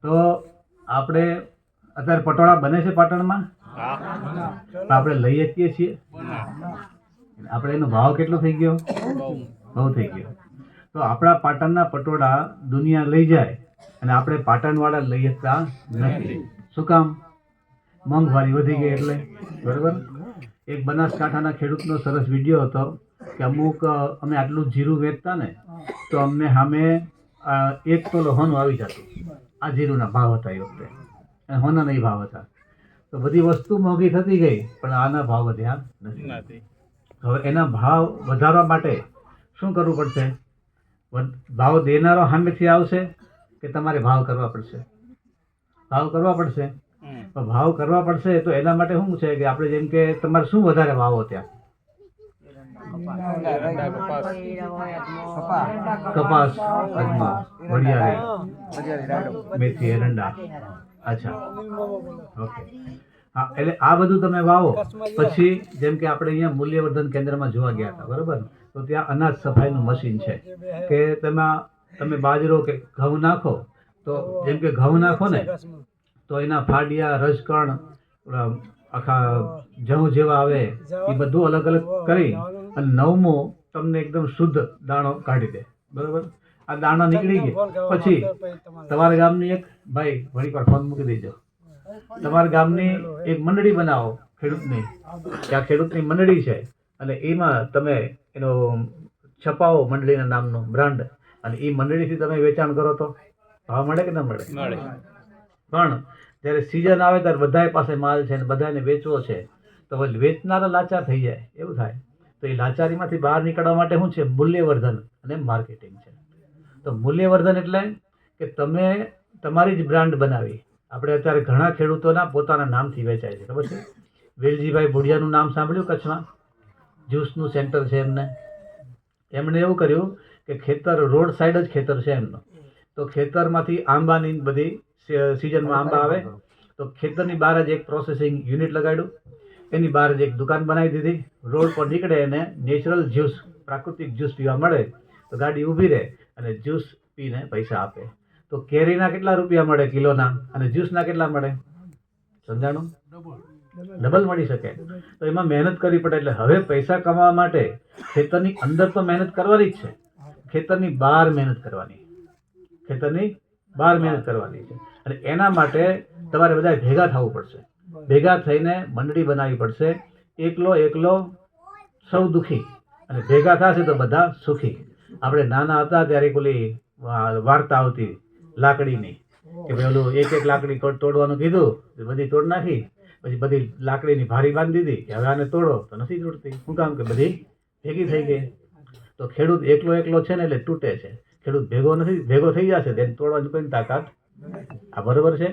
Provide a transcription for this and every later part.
તો આપણે અત્યારે પટોળા બને છે પાટણમાં? આપણે લઈ શકીએ છીએ? આપણે એનો ભાવ કેટલો થઈ ગયો? બહુ થઈ ગયો. તો આપણા પાટણના પટોળા દુનિયા લઈ જાય અને આપણે પાટણવાળા લઈ શકતા નથી. શું કામ? મોંઘવારી વધી ગઈ એટલે. બરાબર. એક બનાસકાંઠાના ખેડૂતનો સરસ વિડીયો હતો કે અમે આટલું જીરું વેચતા ને તો અમને સામે 1 તોલો હોનું આવી જતું. આ જીરુના ભાવ હતા એ વખતે, અને હોના નહીં ભાવ હતા. તો બધી વસ્તુ મોંઘી થતી ગઈ, પણ આના ભાવ વધ્યા નથી. હવે એના ભાવ વધારવા માટે શું કરવું પડશે? ભાવ દેનારો સામેથી આવશે કે તમારે ભાવ કરવા પડશે? ભાવ કરવા પડશે. તો ભાવ કરવા પડશે તો એના માટે શું છે કે આપણે જેમ કે તમારે શું વધારે ભાવો ત્યાં? કપાસ, અજમા, વરિયાળી, મેથી, એરંડા. અચ્છા, ઓકે. હા, એટલે આ બધું તમે વાવો. પછી જેમ કે આપણે અહીંયા મૂલ્યવર્ધન કેન્દ્રમાં જોવા ગયા હતા, બરોબર? તો ત્યાં અનાજ સફાઈનું મશીન છે કે તમે બાજરો કે ઘઉં નાખો, તો જેમ કે ઘઉં નાખો ને તો એના ફાડિયા, રજકણ, આખા જવ જેવા આવે એ બધું અલગ અલગ કરી અને 9મો તમને એકદમ શુદ્ધ દાણો કાઢી દે. બરોબર? આ દાણા નીકળી ગયા પછી તમારા ગામની એક ભાઈ ઘણી વાર ફોન મૂકી દેજો, તમારા ગામની એક મંડળી બનાવો ખેડૂતની, કે આ ખેડૂતની મંડળી છે અને એમાં તમે એનો છપાવો મંડળીના નામનું બ્રાન્ડ, અને એ મંડળીથી તમે વેચાણ કરો તો ભાવ મળે કે ના મળે? પણ જ્યારે સિઝન આવે ત્યારે બધા પાસે માલ છે ને બધાને વેચવો છે, તો વેચનારા લાચાર થઈ જાય, એવું થાય. તો એ લાચારીમાંથી બહાર નીકળવા માટે શું છે? મૂલ્યવર્ધન અને માર્કેટિંગ છે. તો મૂલ્યવર્ધન એટલે કે તમે તમારી જ બ્રાન્ડ બનાવી. આપણે અત્યારે ઘણા ખેડૂતોના પોતાના નામથી વેચાય છે, ખબર છે? વેલજીભાઈ ભુડિયાનું નામ સાંભળ્યું? કચ્છમાં જ્યુસનું સેન્ટર છે એમણે એવું કર્યું કે ખેતર રોડ સાઈડ જ ખેતર છે એમનું, તો ખેતરમાંથી આંબાની બધી સિઝનમાં આંબા આવે તો ખેતરની બહાર જ એક પ્રોસેસિંગ યુનિટ લગાડ્યું, એની બહાર જ એક દુકાન બનાવી દીધી. રોડ પર નીકળે અને નેચરલ જ્યુસ, પ્રાકૃતિક જ્યુસ પીવા મળે તો ગાડી ઊભી રહે અને જ્યુસ પીને પૈસા આપે. તો કેરીના કેટલા રૂપિયા મળે કિલોના અને જ્યુસના કેટલા મળે? સમજાણું? ડબલ મળી શકે. તો એમાં મહેનત કરવી પડે. એટલે હવે પૈસા કમાવા માટે ખેતરની અંદર તો મહેનત કરવાની જ છે, ખેતરની બહાર મહેનત કરવાની, ખેતરની બહાર મહેનત કરવાની છે. અને એના માટે તમારે બધા ભેગા થવું પડશે. ભેગા થઈને મંડળી બનાવવી પડશે. એકલો સૌ દુઃખી અને ભેગા થશે તો બધા સુખી. આપણે નાના હતા ત્યારે પેલી વાર્તા આવતી લાકડીની, કે ભાઈ ઓલું એક લાકડી તોડવાનું કીધું, બધી તોડ નાખી, પછી બધી લાકડીની ભારી બાંધી દીધી કે હવે આને તોડો, તો નથી તૂટતી. શું કામ? કે બધી ભેગી થઈ ગઈ. તો ખેડૂત એકલો છે ને એટલે તૂટે છે. ખેડૂત ભેગો થઈ જશે તેને તોડવાની કોઈ તાકાત. આ બરોબર છે?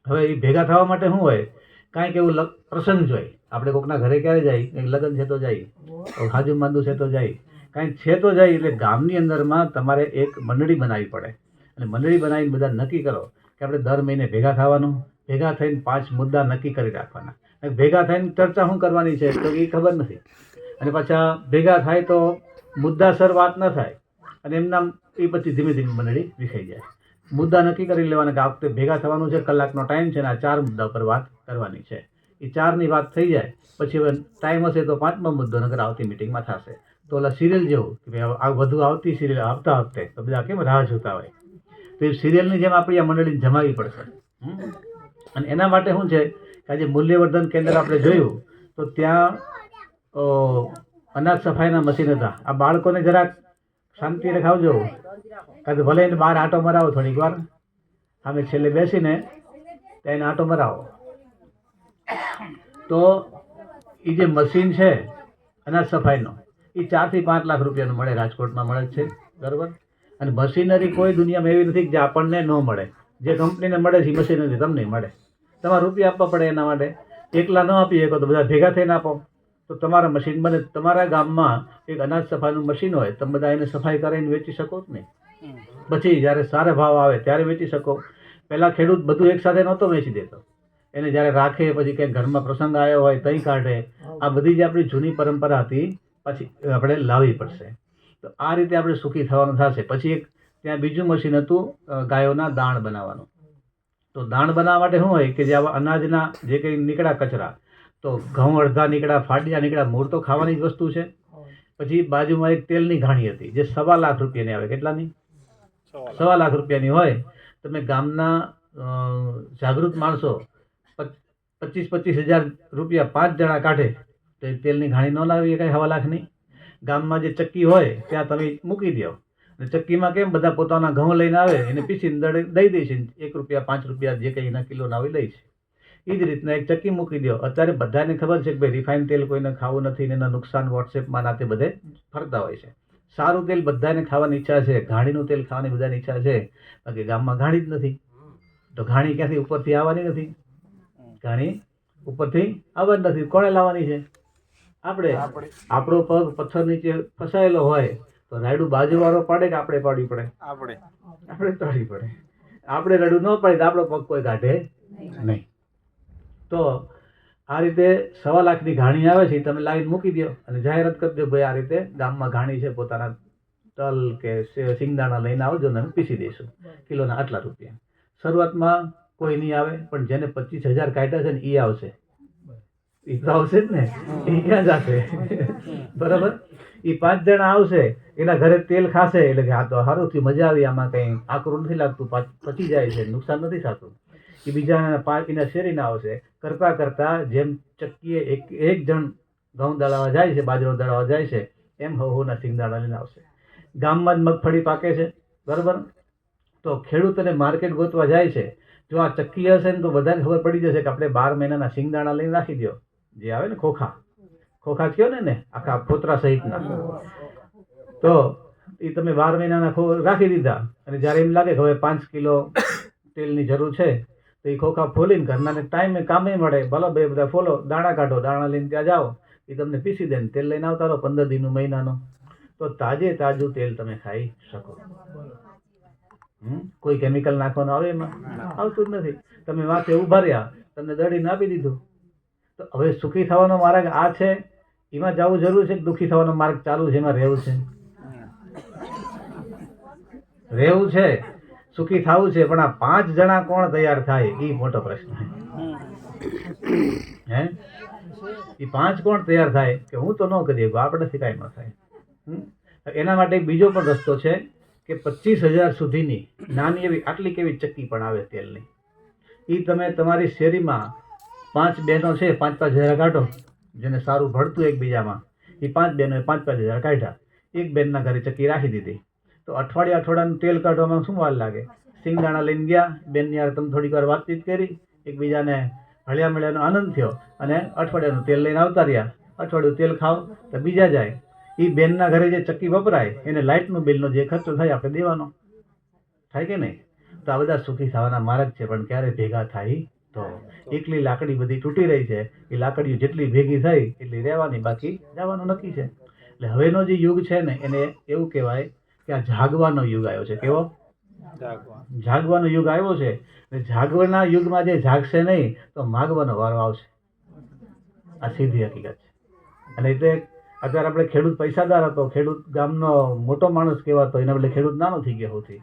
હવે એ ભેગા થવા માટે શું હોય? કાંઈક એવું પ્રસંગ જોઈએ. આપણે કોકના ઘરે ક્યારે જાય? કંઈક લગ્ન છે તો જાય, હાજુ માંદુ છે તો જાય, કાંઈક છે તો જાય. એટલે ગામની અંદરમાં તમારે એક મંડળી બનાવવી પડે, અને મંડળી બનાવીને બધા નક્કી કરો કે આપણે દર મહિને ભેગા થવાનું. ભેગા થઈને 5 મુદ્દા નક્કી કરી રાખવાના. ભેગા થઈને ચર્ચા શું કરવાની છે તો એ ખબર નથી, અને પાછા ભેગા થાય તો મુદ્દાસર વાત ન થાય, અને એમના એ પછી ધીમે ધીમે મંડળી વિખાઈ જાય. મુદ્દા નક્કી કરી લેવાના કે આ વખતે ભેગા થવાનું છે, કલાકનો ટાઈમ છે, અને આ 4 મુદ્દા પર વાત કરવાની છે. એ 4ની વાત થઈ જાય પછી હવે ટાઈમ હશે તો 5મો મુદ્દો નગર આવતી મિટિંગમાં થશે. તો ઓલા સિરિયલ જેવું કે ભાઈ આ વધુ આવતી સિરિયલ આવતા વખતે તો બધા કેમ રાહ જોતા હોય, તો એ સિરિયલની જેમ આપણી આ મંડળીને જમાવી પડશે. અને એના માટે શું છે કે આજે મૂલ્યવર્ધન કેન્દ્ર આપણે જોયું તો ત્યાં અનાજ સફાઈના મશીન હતા. આ બાળકોને જરાક શાંતિ રખાવજો, કારણ કે ભલે એને બહાર આંટો મરાવો થોડીક વાર, અમે છેલ્લે બેસીને ત્યાં એને આંટો મરાવો. તો એ જે મશીન છે અનાજ સફાઈનો, એ 4 થી 5 લાખ રૂપિયાનું મળે, રાજકોટમાં મળે છે. બરાબર? અને મશીનરી કોઈ દુનિયામાં એવી નથી કે જે આપણને ન મળે. જે કંપનીને મળે છે એ મશીનરી તમને મળે. તમારે રૂપિયા આપવા પડે એના માટે. એકલા ન આપી શકો તો બધા ભેગા થઈને આપો તો તમારા મશીન બને. તમારા ગામમાં એક અનાજ સફાઈનું મશીન હોય, તમે બધા એને સફાઈ કરીને વેચી શકો જ નહીં. પછી જ્યારે સારા ભાવ આવે ત્યારે વેચી શકો. પહેલાં ખેડૂત બધું એકસાથે નહોતો વેચી દેતો, એને જ્યારે રાખે, પછી ક્યાંક ઘરમાં પ્રસંગ આવ્યો હોય તઈ કાઢે. આ બધી જે આપણી જૂની પરંપરા હતી પછી આપણે લાવવી પડશે. તો આ રીતે આપણે સુખી થવાનું થશે. પછી એક ત્યાં બીજું મશીન હતું ગાયોના દાણ બનાવવાનું. તો દાણ બનાવવા માટે શું હોય કે જે આવા અનાજના જે કંઈ નીકળ્યા કચરા, તો ઘઉં અડધા નીકળ્યા, ફાડિયા નીકળ્યા, મૂળ તો ખાવાની જ વસ્તુ છે. પછી બાજુમાં એક તેલની ઘાણી હતી જે 1.25 લાખ રૂપિયાની આવે. કેટલાની? 1.25 લાખ રૂપિયાની હોય. તમે ગામના જાગૃત માણસો 25,000 રૂપિયા 5 જણા કાઢે તો એ તેલની ઘાણી ન લાવી કઈ 1.25 લાખની. ગામમાં જે ચક્કી હોય ત્યાં તમે મૂકી દો, અને ચક્કીમાં કેમ બધા પોતાના ઘઉં લઈને આવે, એને પીસીને દઈ દે છે, 1 રૂપિયા 5 રૂપિયા જે કંઈ એના કિલોના હોય લઈ છે. એ જ રીતના એક ચક્કી મૂકી દો. અત્યારે બધાને ખબર છે કે ભાઈ રિફાઇન તેલ કોઈને ખાવું નથી, એના નુકસાન વોટ્સએપમાં નાતે બધે ફરતા હોય છે. સારું તેલ બધાને ખાવાની ઈચ્છા છે, ઘાણીનું તેલ ખાવાની બધાની ઈચ્છા છે, બાકી ગામમાં ઘાણી જ નથી. તો ઘાણી ક્યાંથી ઉપરથી આવવાની નથી, ઘાણી ઉપરથી આવવાની નથી. કોણે લાવવાની છે? આપણે. આપણો પગ પથ્થર નીચે ફસાયેલો હોય તો રાયડું બાજુવાળો પાડે કે આપણે પાડવી પડે? આપણે પાડવી પડે. આપણે રાયડું ન પાડી તો આપણો પગ કોઈ કાઢે નહીં. તો આ રીતે 1.25 લાખની ઘાણી આવે છે, તમે લાવીને મૂકી દો અને જાહેરાત કરી દો, ભાઈ આ રીતે ગામમાં ઘાણી છે, પોતાના તલ કે સિંગદાણા લઈને આવજો ને પીસી દઈશું, કિલોના આટલા રૂપિયા. શરૂઆતમાં કોઈ નહીં આવે, પણ જેને 25,000 કાઢ્યા છે ને એ આવશે. એ તો આવશે જ ને, એ ક્યાં જશે? બરાબર. એ 5 જણા આવશે, એના ઘરે તેલ ખાશે એટલે કે આ તો સારું થયું, મજા આવી, આમાં કંઈ આકરું નથી લાગતું, પચી જાય છે, નુકસાન નથી થતું. એ બીજા 5 એના શેરીના આવશે. કરતા કરતા જેમ ચક્કીએ એક જણ ઘઉં દળાવવા જાય છે, બાજરો દળાવવા જાય છે, એમ હવના સિંગદાણા લઈને આવશે. ગામમાં જ મગફળી પાકે છે, બરાબર. તો ખેડૂતને માર્કેટ ગોતવા જાય છે. જો આ ચક્કી હશે ને તો બધાને ખબર પડી જશે કે આપણે 12 મહિનાના સિંગદાણા લઈને રાખી દો, જે આવે ને ખોખા કહો ને આખા ફોતરા સહિતના. તો એ તમે 12 મહિનાના રાખી દીધા, અને જ્યારે એમ લાગે કે હવે 5 કિલો તેલની જરૂર છે તો એ ખોખા ફોલીને ઘરના ટાઈમે કામે મળે, ભલો બે બધા ફોલો, દાણા કાઢો, દાણા લઈને ત્યાં જાઓ, એ તમને પીસી દે, તેલ લઈને આવતા રહો 15 દિનનું, મહિનાનો. તો તાજું તેલ તમે ખાઈ શકો. કોઈ કેમિકલ નાખવાનું આવે એમાં? આવતું જ નથી. તમે માથે ઉભા રહ્યા, તમને દળીને આપી દીધું. તો હવે સુખી થવાનો માર્ગ આ છે, એમાં જવું જરૂર છે કે દુઃખી થવાનો માર્ગ ચાલુ છે, એમાં રહેવું છે? રહેવું છે, સુખી થવું છે, પણ આ 5 જણા કોણ તૈયાર થાય એ મોટો પ્રશ્ન છે. હે, એ 5 કોણ તૈયાર થાય કે હું તો ન કરી શકું, આપણેથી કાંઈ ન થાય. એના માટે બીજો પણ રસ્તો છે કે 25,000 સુધીની નાની એવી આટલી કેવી ચક્કી પણ આવે તેલની. એ તમે તમારી શેરીમાં 5 બહેનો છે, 5,000 કાઢો, જેને સારું ભળતું એકબીજામાં, એ 5 બહેનોએ 5,000 કાઢ્યા, એક બેનના ઘરે ચક્કી રાખી દીધી. તો અઠવાડિયાનું તેલ કાઢવામાં શું વાર લાગે? સિંગદાણા લઈને ગયા, બેનની યાર તમે થોડીક વાર વાતચીત કરી, એકબીજાને હળ્યા મળ્યાનો આનંદ થયો, અને અઠવાડિયાનું તેલ લઈને આવતા રહ્યા. અઠવાડિયું તેલ ખાવ તો બીજા જાય. એ બેનના ઘરે જે ચક્કી વપરાય એને લાઇટનું બિલનો જે ખર્ચો થાય આપણે દેવાનો થાય કે નહીં? તો આ બધા સુખી થવાના માર્ગ છે, પણ ક્યારે ભેગા થાય તો. એકલી લાકડી બધી તૂટી રહી છે, એ લાકડીઓ જેટલી ભેગી થઈ એટલી રહેવાની, બાકી જવાનું નક્કી છે. એટલે હવેનો જે યુગ છે ને એને એવું કહેવાય કે આ જાગવાનો યુગ આવ્યો છે. કેવો? જાગવાનો યુગ આવ્યો છે. જાગવાના યુગમાં જે જાગશે નહીં તો માગવાનો વારો આવશે. આ સીધી હકીકત છે. અને એટલે અત્યારે આપણે ખેડૂત પૈસાદાર હતો, ખેડૂત ગામનો મોટો માણસ કહેવાતો, એના બદલે ખેડૂત નાનો થઈ ગયો હોતી.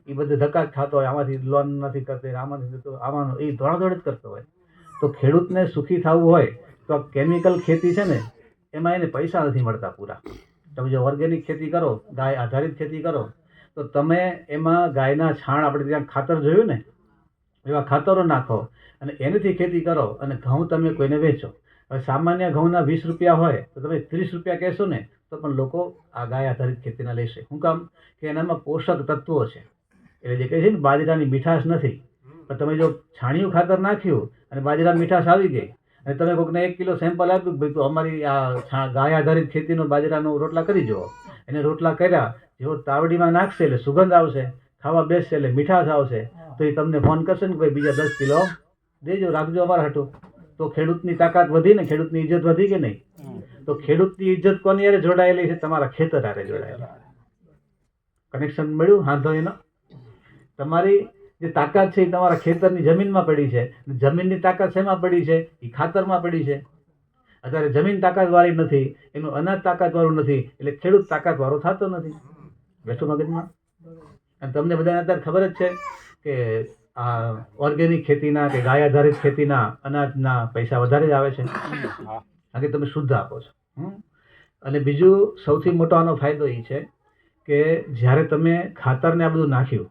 એ બધે ધક્કા જ ખાતો હોય, આમાંથી લોન નથી કરતો, આમાંથી થતો, આમાંનો એ દોડાદોડ જ કરતો હોય. તો ખેડૂતને સુખી થવું હોય તો કેમિકલ ખેતી છે ને એમાં એને પૈસા નથી મળતા પૂરા. તમે જો ઓર્ગેનિક ખેતી કરો, ગાય આધારિત ખેતી કરો, તો તમે એમાં ગાયના છાણ, આપણે ત્યાં ખાતર જોયું ને એવા ખાતરો નાખો અને એનાથી ખેતી કરો, અને ઘઉં તમે કોઈને વેચો. હવે સામાન્ય ઘઉંના 20 રૂપિયા હોય તો તમે 30 રૂપિયા કહેશો ને તો પણ લોકો આ ગાય આધારિત ખેતીના લેશે. શું કામ? કે એનામાં પોષક તત્વો છે. એટલે જે કહે છે ને બાજરાની મીઠાશ નથી, પણ તમે જો છાણિયું ખાતર નાખ્યું અને બાજરાની મીઠાશ આવી ગઈ, અને તમે કોઈકને 1 કિલો સેમ્પલ આપ્યું, ભાઈ તો અમારી આ ગાય આધારિત ખેતીનો બાજરાનો રોટલા કરી જુઓ. એને રોટલા કર્યા, જેવો તાવડીમાં નાખશે એટલે સુગંધ આવશે, ખાવા બેસશે એટલે મીઠાશ આવશે, તો એ તમને ફોન કરશે ને ભાઈ બીજા 10 કિલો દેજો, રાખજો અમારા હાટું. તો ખેડૂતની તાકાત વધી ને, ખેડૂતની ઇજ્જત વધી કે નહીં? તો ખેડૂતની ઇજ્જત કોની હારે જોડાયેલી છે? તમારા ખેતર હારે જોડાયેલી. કનેક્શન મળ્યું હાથો એનો? તમારી જે તાકાત છે એ તમારા ખેતરની જમીનમાં પડી છે. જમીનની તાકાત શેમાં પડી છે? એ ખાતરમાં પડી છે. અત્યારે જમીન તાકાતવાળી નથી, એનું અનાજ તાકાતવાળું નથી, એટલે ખેડૂત તાકાતવાળો થતો નથી. બેઠું મગજમાં. અને તમને બધાને અત્યારે ખબર જ છે કે આ ઓર્ગેનિક ખેતીના કે ગાય આધારિત ખેતીના અનાજના પૈસા વધારે જ આવે છે, કારણ કે તમે શુદ્ધ આપો છો. અને બીજું સૌથી મોટો આનો ફાયદો એ છે કે જ્યારે તમે ખાતરને આ બધું નાખ્યું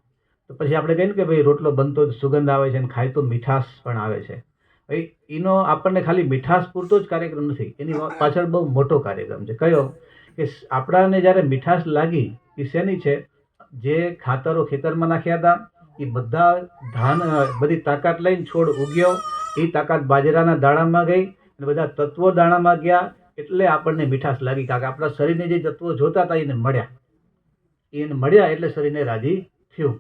તો પછી આપણે કહીએ ને કે ભાઈ રોટલો બનતો જ સુગંધ આવે છે અને ખાય તો મીઠાશ પણ આવે છે. ભાઈ એનો આપણને ખાલી મીઠાશ પૂરતો જ કાર્યક્રમ નથી, એની પાછળ બહુ મોટો કાર્યક્રમ છે. કયો કે આપણાને જ્યારે મીઠાશ લાગી એ શેની છે? જે ખાતરો ખેતરમાં નાખ્યા હતા એ બધા બધી તાકાત લઈને છોડ ઉગ્યો, એ તાકાત બાજરાના દાણામાં ગઈ અને બધા તત્વો દાણામાં ગયા, એટલે આપણને મીઠાશ લાગી. કારણ કે આપણા શરીરને જે તત્વો જોતા હતા એને મળ્યા એટલે શરીરને રાજી થયું.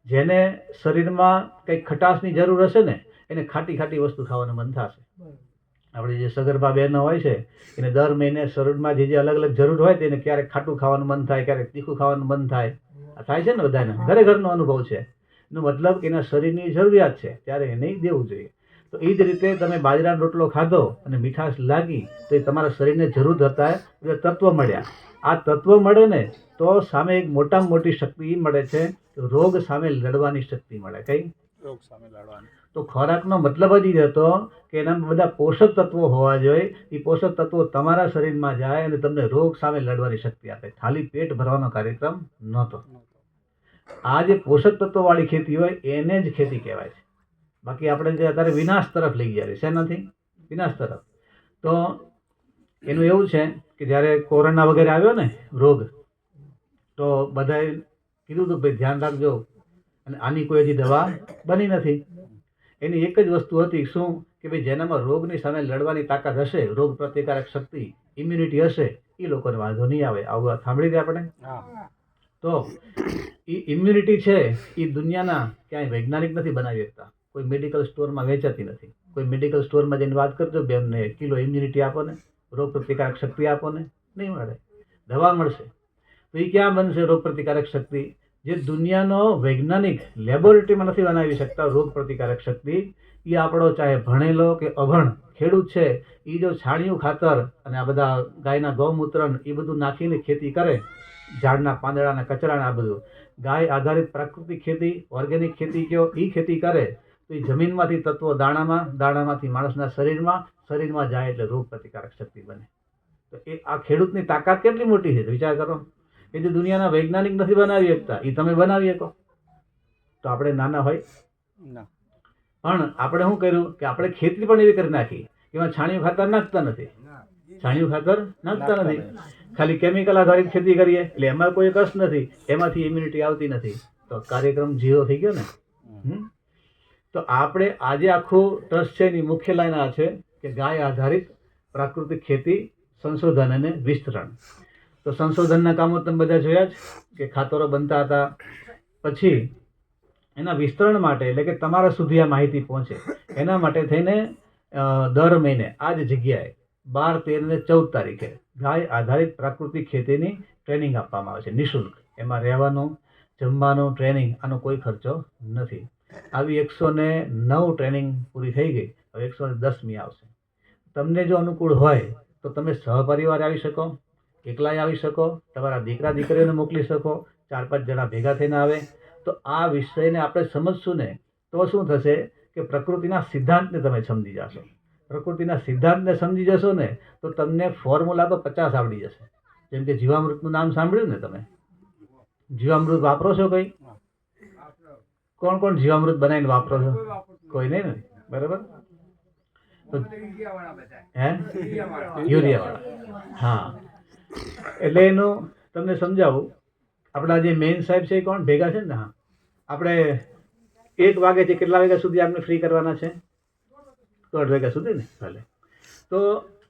જેને શરીરમાં કંઈક ખટાશની જરૂર હશે ને એને ખાટી ખાટી વસ્તુ ખાવાનું મન થશે. આપણે જે સગર્ભા બહેનો હોય છે એને દર મહિને શરીરમાં જે અલગ અલગ જરૂર હોય તેને ક્યારેક ખાટું ખાવાનું મન થાય, ક્યારેક તીખું ખાવાનું મન થાય છે ને બધાને, ઘરનો અનુભવ છે. એનો મતલબ એના શરીરની જરૂરિયાત છે ત્યારે એને દેવું જોઈએ. તો એ જ રીતે તમે બાજરાનો રોટલો ખાધો અને મીઠાશ લાગી તો એ તમારા શરીરને જરૂર હતા તત્વ મળ્યા. આ તત્વ મળે ને તો સામે એક મોટામાં મોટી શક્તિ મળે છે, રોગ સામે લડવાની શક્તિ મળે. કઈ રોગ સામે લડવાની? તો ખોરાકનો મતલબ જ એ હતો કે એનામાં બધા પોષક તત્વો હોવા જોઈએ. એ પોષક તત્વો તમારા શરીરમાં જાય અને તમને રોગ સામે લડવાની શક્તિ આપે. ખાલી પેટ ભરવાનો કાર્યક્રમ નહોતો. આ જે પોષક તત્વો વાળી ખેતી હોય એને જ ખેતી કહેવાય છે. બાકી આપણે જે અત્યારે વિનાશ તરફ લઈ ગયા છે, શેનાથી? વિનાશ તરફ. તો એનું એવું છે કે જ્યારે કોરોના વગેરે આવ્યો ને રોગ, તો બધાએ કીધું હતું ભાઈ ધ્યાન રાખજો, અને આની કોઈ હજી દવા બની નથી. એની એક જ વસ્તુ હતી, શું? કે ભાઈ જેનામાં રોગની સામે લડવાની તાકાત હશે, રોગ પ્રતિકારક શક્તિ, ઇમ્યુનિટી હશે, એ લોકોને વાંધો નહીં આવે. આવું સાંભળી દે આપણે. તો એ ઇમ્યુનિટી છે એ દુનિયાના ક્યાંય વૈજ્ઞાનિક નથી બનાવી શકતા. કોઈ મેડિકલ સ્ટોરમાં વેચાતી નથી. કોઈ મેડિકલ સ્ટોરમાં જઈને વાત કરજો, બેનને કિલો ઇમ્યુનિટી આપો ને, રોગ પ્રતિકારક શક્તિ આપો ને, નહીં મળે. દવા મળશે તો એ ક્યાં બનશે? રોગ પ્રતિકારક શક્તિ જે દુનિયાનો વૈજ્ઞાનિક લેબોરેટરીમાં નથી બનાવી શકતા રોગ પ્રતિકારક શક્તિ, એ આપણો ચાહે ભણેલો કે અભણ ખેડૂત છે એ જો છાણિયું ખાતર અને આ બધા ગાયના ગૌમૂત્રન એ બધું નાખીને ખેતી કરે, ઝાડના પાંદડાના કચરાના આ બધું, ગાય આધારિત પ્રાકૃતિક ખેતી, ઓર્ગેનિક ખેતી કયો, એ ખેતી કરે તો એ જમીનમાંથી તત્વો દાણામાંથી માણસના શરીરમાં જાય એટલે રોગ પ્રતિકારક શક્તિ બને. તો એ આ ખેડૂતની તાકાત કેટલી મોટી છે વિચાર કરો. એ જે દુનિયાના વૈજ્ઞાનિક નથી બનાવી શકતા એ તમે બનાવી શકો. તો આપણે નાના હોય પણ આપણે શું કર્યું કે આપણે ખેતી પણ એવી કરી નાખી, એમાં છાણિયું ખાતર નાખતા નથી, ખાલી કેમિકલ આધારિત ખેતી કરીએ એટલે એમાં કોઈ કસ નથી, એમાંથી ઇમ્યુનિટી આવતી નથી. તો કાર્યક્રમ ઝીરો થઈ ગયો ને. તો આપણે આજે આખું ટ્રસ્ટ છે એની મુખ્ય લાઈન આ છે કે ગાય આધારિત પ્રાકૃતિક ખેતી, સંશોધન અને વિસ્તરણ. તો સંશોધનના કામો તમે બધા જોયા જ કે ખાતરો બનતા હતા. પછી એના વિસ્તરણ માટે એટલે કે તમારા સુધી આ માહિતી પહોંચે એના માટે થઈને દર મહિને આ જ જગ્યાએ 12, 13 અને 14 તારીખે ગાય આધારિત પ્રાકૃતિક ખેતીની ટ્રેનિંગ આપવામાં આવે છે નિઃશુલ્ક. એમાં રહેવાનું, જમવાનું, ટ્રેનિંગ, આનો કોઈ ખર્ચો નથી. આવી 109 ટ્રેનિંગ પૂરી થઈ ગઈ, હવે 110મી આવશે. તમને જો અનુકૂળ હોય તો તમે સહપરિવાર આવી શકો, એકલાય આવી શકો, તમારા દીકરા દીકરીઓને મોકલી શકો, 4-5 જણા ભેગા થઈને આવે. તો આ વિષયને આપણે સમજશું ને તો શું થશે કે પ્રકૃતિના સિદ્ધાંતને તમે સમજી જશો. પ્રકૃતિના સિદ્ધાંતને સમજી જશો ને તો તમને ફોર્મ્યુલા તો 50 આવડી જશે. જેમ કે જીવામૃતનું નામ સાંભળ્યું ને તમે? જીવામૃત વાપરો છો કઈ? કોણ કોણ જીવામૃત બનાવીને વાપરો છો? કોઈ નહીં ને, બરાબર? યુરિયા વાળા. હા, એટલે એનું તમને સમજાવું. આપણા જે મેઇન સાહેબ છે એ કોણ ભેગા છે ને? હા, આપણે 1 વાગે છે, કેટલા વાગ્યા સુધી આપણે ફ્રી કરવાના છે? 1:30 વાગ્યા સુધી ને. ભલે. તો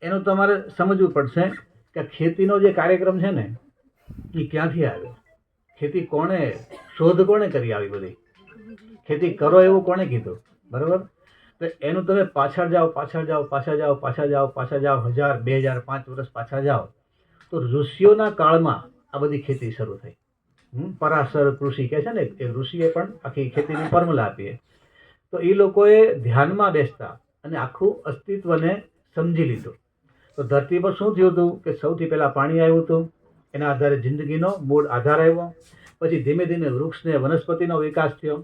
એનું તમારે સમજવું પડશે કે ખેતીનો જે કાર્યક્રમ છે ને એ ક્યાંથી આવ્યો, ખેતી શોધ કોણે કરી, આવી બધી ખેતી કરો એવું કોણે કીધું, બરાબર? તો એનું તમે પાછળ જાઓ, 1000, 2000, 5 વર્ષ પાછા જાઓ તો ઋષિઓના કાળમાં આ બધી ખેતી શરૂ થઈ. પરાશર ઋષિ કહે છે ને, એ ઋષિએ પણ આખી ખેતીની ફોર્મ્યુલા આપી. તો એ લોકોએ ધ્યાનમાં બેસતા અને આખું અસ્તિત્વને સમજી લીધું. તો ધરતી પર શું થયું હતું કે સૌથી પહેલાં પાણી આવ્યું હતું, એના આધારે જિંદગીનો મૂળ આધાર આવ્યો. પછી ધીમે ધીમે વૃક્ષ ને વનસ્પતિનો વિકાસ થયો.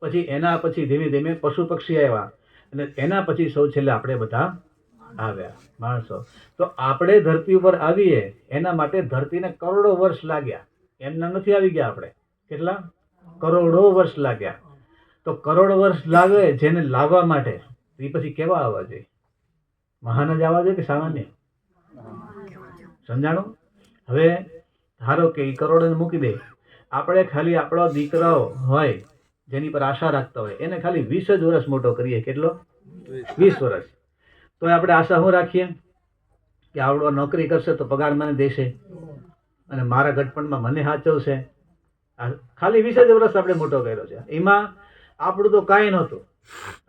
પછી એના પછી ધીમે ધીમે પશુ પક્ષી આવ્યા અને એના પછી સૌ છેલ્લે આપણે બધા આવ્યા માણસો. તો આપણે ધરતી ઉપર આવીએ એના માટે ધરતીને કરોડો વર્ષ લાગ્યા, એમના નથી આવી ગયા આપણે. કેટલા કરોડો વર્ષ લાગ્યા. તો કરોડ વર્ષ લાગે જેને લાવવા માટે, એ પછી કેવા આવવા જોઈએ? મહાન જ આવવા જોઈએ કે સામાન્ય? સમજાણું? હવે ધારો કે એ કરોડોને મૂકી દે, આપણે ખાલી આપણો દીકરાઓ હોય જેની પર આશા રાખતા હોય એને ખાલી 20 જ વર્ષ મોટો કરીએ. કેટલો? 20 વર્ષ. તો આપણે આશા શું રાખીએ કે આવડો નોકરી કરશે તો પગાર મને દેશે અને મારા ગટપણમાં મને સાચવશે. ખાલી 20 જ વર્ષ આપણે મોટો કર્યો છે. એમાં આપણું તો કાંઈ નહોતું.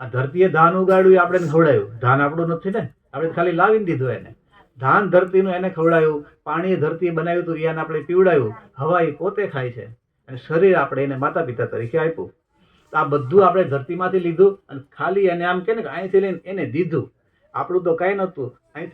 આ ધરતીએ ધાન ઉગાડ્યું, આપણે ખવડાયું. ધાન આપણું નથી ને, આપણે ખાલી લાવીને દીધું એને. ધાન ધરતીનું એને ખવડાયું, પાણી ધરતીએ બનાવ્યું હતું, એને આપણે પીવડાયું, હવા એ પોતે ખાય છે અને શરીર આપણે એને માતા પિતા તરીકે આપ્યું. આ બધું આપણે ધરતીમાંથી લીધું અને ખાલી એને આમ કે ને અહીંથી લઈને એને દીધું. આપણું તો કાંઈ નહોતું. અહીંથી